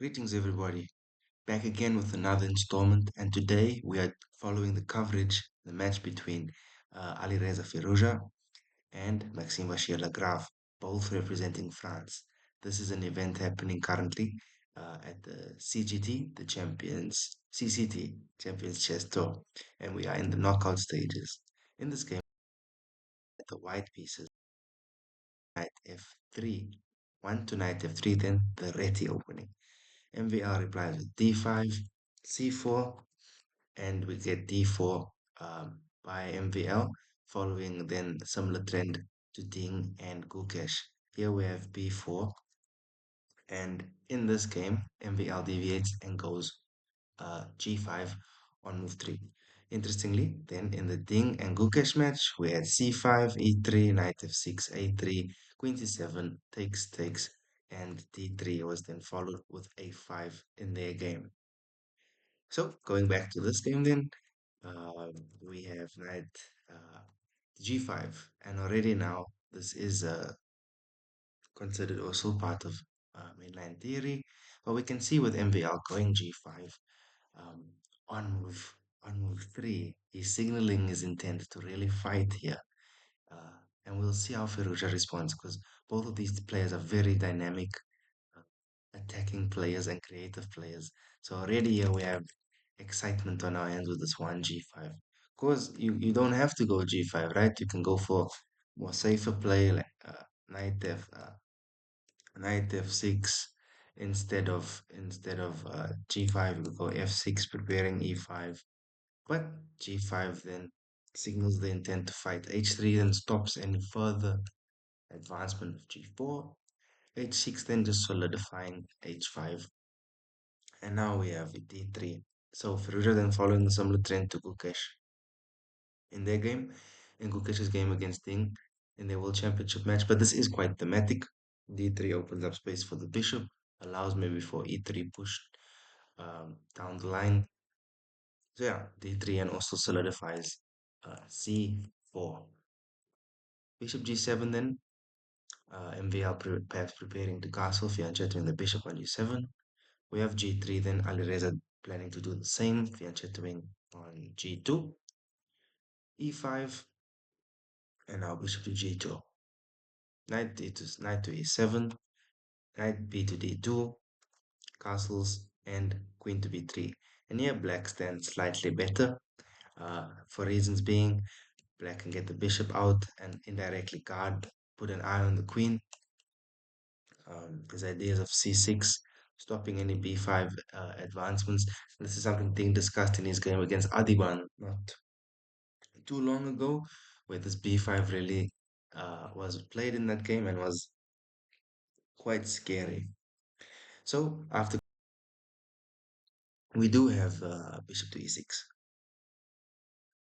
Greetings, everybody. Back again with another installment, and today we are following the coverage, the match between Alireza Firouzja and Maxime Vachier-Lagrave, both representing France. This is an event happening currently at the CGT, the Champions CCT Champions Chess Tour, and we are in the knockout stages. In this game, the white pieces knight f3, one to knight f3, then the reti opening. MVL replies with d5, c4, and we get d4 by MVL, following then a similar trend to Ding and Gukesh. Here we have b4, and in this game, MVL deviates and goes g5 on move 3. Interestingly, then in the Ding and Gukesh match, we had c5, e3, knight f6, a3, queen c7, takes, and d3 was then followed with a5 in their game. So going back to this game then, we have knight g5, and already now this is considered also part of mainline theory, but we can see with MVL going g5 um, on move 3, he's signaling his intent to really fight here. And we'll see how Firouzja responds because both of these players are very dynamic, uh, attacking players and creative players. So already here we have excitement on our hands with this one g5. Of course, you don't have to go g5, right? You can go for more safer play like knight knight f6 instead of g5. You go f6, preparing e5. But g5 then signals the intent to fight h3, then stops any further advancement of g4. h6 then just solidifying h5. And now we have d3. So Firouzja then following a similar trend to Gukesh in their game, in Gukesh's game against Ding in their World Championship match. But this is quite thematic. d3 opens up space for the bishop, allows maybe for e3 push down the line. So yeah, d3 and also solidifies c4. Bishop g7 then. MVL perhaps preparing to castle, fianchettoing the bishop on g7. We have g3, then Alireza planning to do the same, fianchettoing on g2, e5, and now bishop to g2. Knight to e7, knight b to d2, castles, and queen to b3. And here black stands slightly better, for reasons being black can get the bishop out and indirectly guard, put an eye on the queen. His ideas of c6, stopping any b5 advancements. This is something being discussed in his game against Adiban not too long ago, where this b5 really was played in that game and was quite scary. So after we do have bishop to e6,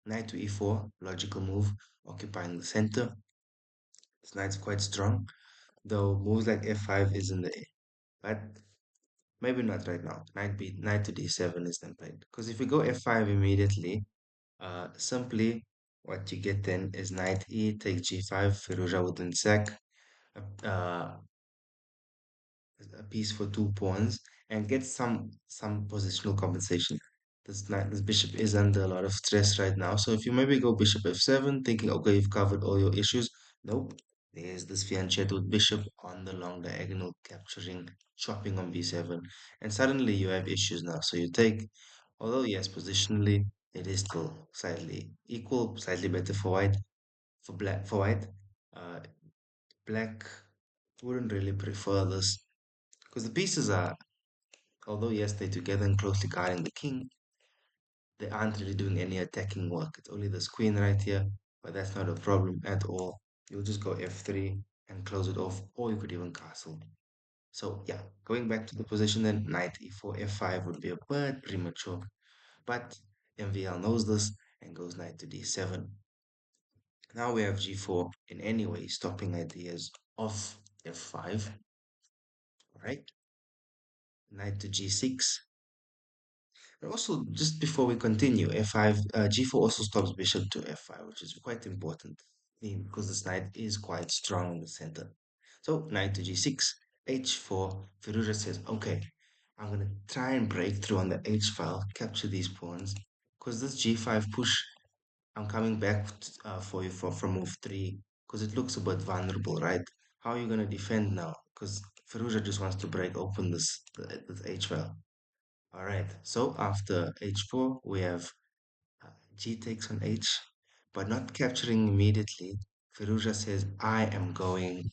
knight to e4, logical move, occupying the center. This knight's quite strong, though moves like f5 is in the A. But maybe not right now. Knight to d7 is then played. Because if we go f5 immediately, simply what you get then is knight e, take g5, Firouzja would then sack a piece for 2 pawns and get some positional compensation. This bishop is under a lot of stress right now. So if you maybe go bishop f7, thinking, okay, you've covered all your issues. Nope. There's this fianchetto bishop on the long diagonal, capturing, chopping on b7. And suddenly you have issues now. So you take, although yes, positionally, it is still slightly equal, slightly better for white, for white. Uh, Black wouldn't really prefer this because the pieces are, although yes, they're together and closely guarding the king, they aren't really doing any attacking work. It's only this queen right here, but that's not a problem at all. You'll just go f3 and close it off, or you could even castle. So yeah, going back to the position then, knight e4, f5 would be a bit premature, but MVL knows this and goes knight to d7. Now we have g4 in any way, stopping ideas of f5, right? Knight to g6. And also, just before we continue, f5, g4 also stops bishop to f5, which is quite important because this knight is quite strong in the center. So, knight to g6, h4, Firouzja says, okay, I'm gonna try and break through on the H file, capture these pawns, because this G5 push, I'm coming back for you for move 3, because it looks a bit vulnerable, right? How are you gonna defend now? Because Firouzja just wants to break open this H file. All right, so after H4, we have G takes on H, but not capturing immediately. Firouzja says, I am going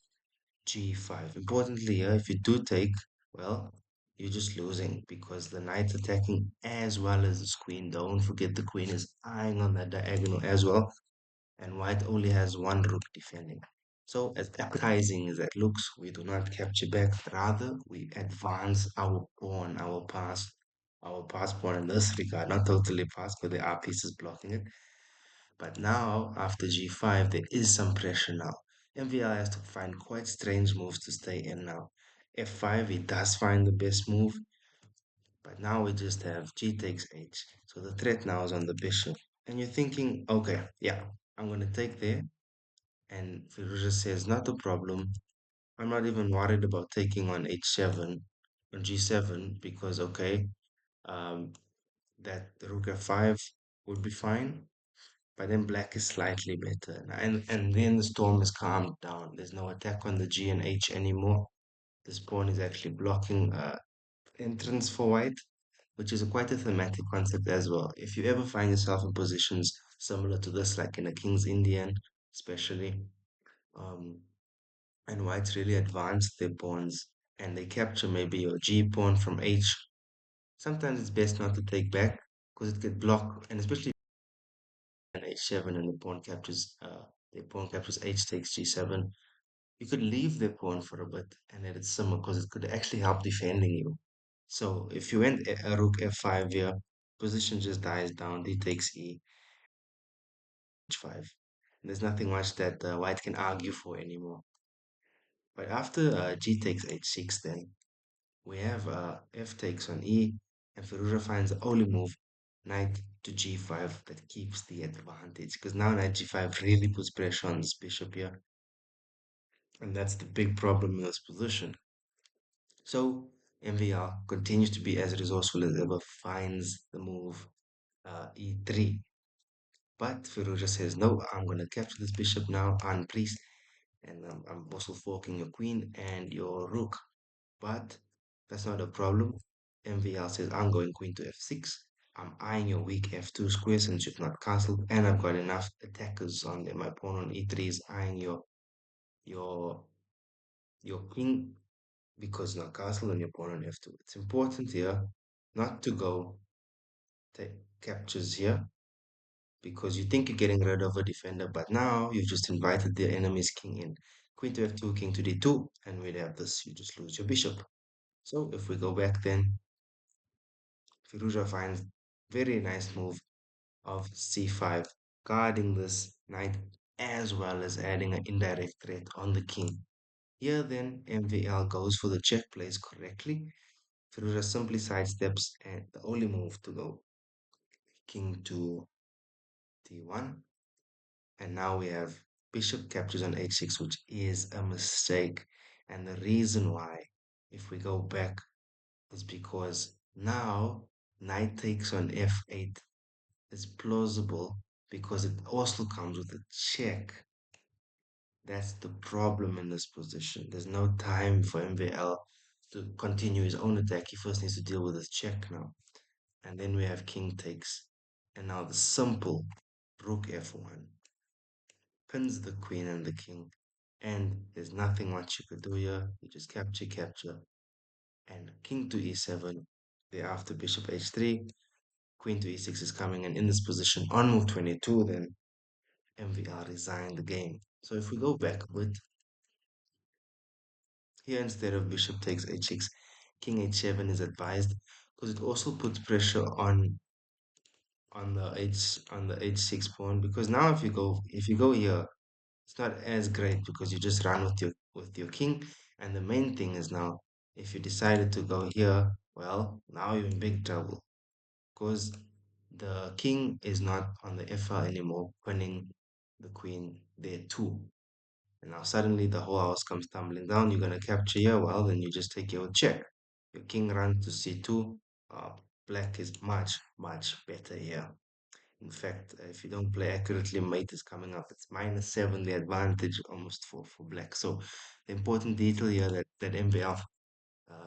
G5. Importantly, here, if you do take, well, you're just losing because the knight's attacking as well as the queen. Don't forget the queen is eyeing on that diagonal as well, and white only has one rook defending. So, as appetizing as that looks, we do not capture back. Rather, we advance our pawn, our pass pawn in this regard. Not totally pass, because there are pieces blocking it. But now, after G5, there is some pressure now. MVL has to find quite strange moves to stay in now. F5, he does find the best move, but now we just have G takes H. So the threat now is on the bishop. And you're thinking, okay, yeah, I'm going to take there. And Firouzja says, not a problem. I'm not even worried about taking on H7, on G7, because, okay, um, that rook F5 would be fine. But then black is slightly better. And then the storm is calmed down. There's no attack on the G and H anymore. This pawn is actually blocking entrance for white, which is quite a thematic concept as well. If you ever find yourself in positions similar to this, like in a King's Indian, especially, um, and whites really advance their pawns and they capture maybe your G pawn from H, sometimes it's best not to take back because it could block, and especially an H7 and the pawn captures H takes G7. You could leave the pawn for a bit and let it simmer because it could actually help defending you. So if you went a rook F5 here, position just dies down, D takes E, H5. There's nothing much that white can argue for anymore. But after G takes H6, then we have F takes on E, and Firouzja finds the only move, knight to G5, that keeps the advantage. Because now knight G5 really puts pressure on this bishop here, and that's the big problem in this position. So MVR continues to be as resourceful as ever, finds the move E3. But Firouzja says, no, I'm going to capture this bishop now on priest, and I'm also forking your queen and your rook. But that's not a problem. MVL says, I'm going queen to f6. I'm eyeing your weak f2 square since you've not castled, and I've got enough attackers on there. My pawn on e3 is eyeing your your king because not castle and your pawn on f2. It's important here not to go take captures here because you think you're getting rid of a defender, but now you've just invited the enemy's king in. Queen to f2, king to d2, and we'd have this, you just lose your bishop. So if we go back then, Firouzja finds very nice move of c5, guarding this knight as well as adding an indirect threat on the king. Here then, MVL goes for the check plays correctly. Firouzja simply sidesteps and the only move to go king to d1. And now we have bishop captures on h6, which is a mistake. And the reason why, if we go back, is because now knight takes on f8 is plausible because it also comes with a check. That's the problem in this position. There's no time for MVL to continue his own attack. He first needs to deal with his check now. And then we have king takes. And now the simple rook f1 pins the queen and the king. And there's nothing much you could do here. You just capture, capture. And king to e7. Thereafter bishop h3. Queen to e6 is coming. And in this position on move 22, then MVL resigned the game. So if we go back a bit, here instead of bishop takes h6, king h7 is advised because it also puts pressure on the h6 pawn because now if you go here, it's not as great because you just run with your king. And the main thing is now if you decided to go here, well, now you're in big trouble because the king is not on the f-file anymore, pinning the queen there too. And now suddenly the whole house comes tumbling down. You're gonna capture here, well, then you just take your check. Your king runs to c2. Uh, Black is much better here. In fact, if you don't play accurately, mate is coming up. It's -7, the advantage almost for black. So the important detail here that MVL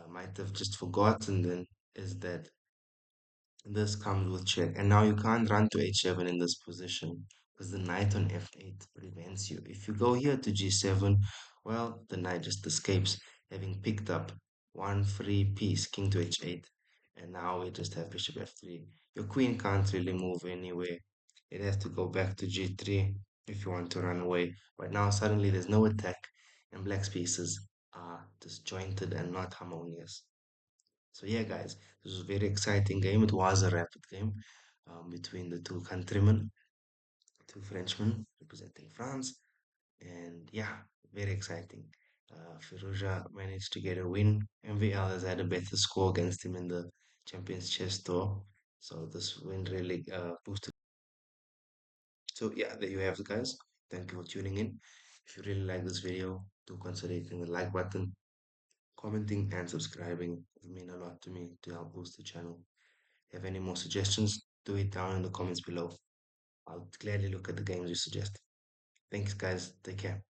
might have just forgotten then is that this comes with check. And now you can't run to h7 in this position because the knight on f8 prevents you. If you go here to g7, well, the knight just escapes, having picked up one free piece, king to h8. And now we just have bishop f3. Your queen can't really move anywhere. It has to go back to g3 if you want to run away. But now suddenly there's no attack, and black's pieces are disjointed and not harmonious. So yeah, guys, this was a very exciting game. It was a rapid game between the two countrymen, two Frenchmen representing France, and yeah, very exciting. Firouzja managed to get a win. MVL has had a better score against him in the Champions Chess Tour, so this win really boosted. So yeah, there you have it, guys. Thank you for tuning in. If you really like this video, do consider hitting the like button, commenting, and subscribing. It mean a lot to me to help boost the channel. Have any more suggestions, do it down in the comments below. I'll gladly look at the games you suggest. Thanks, guys. Take care.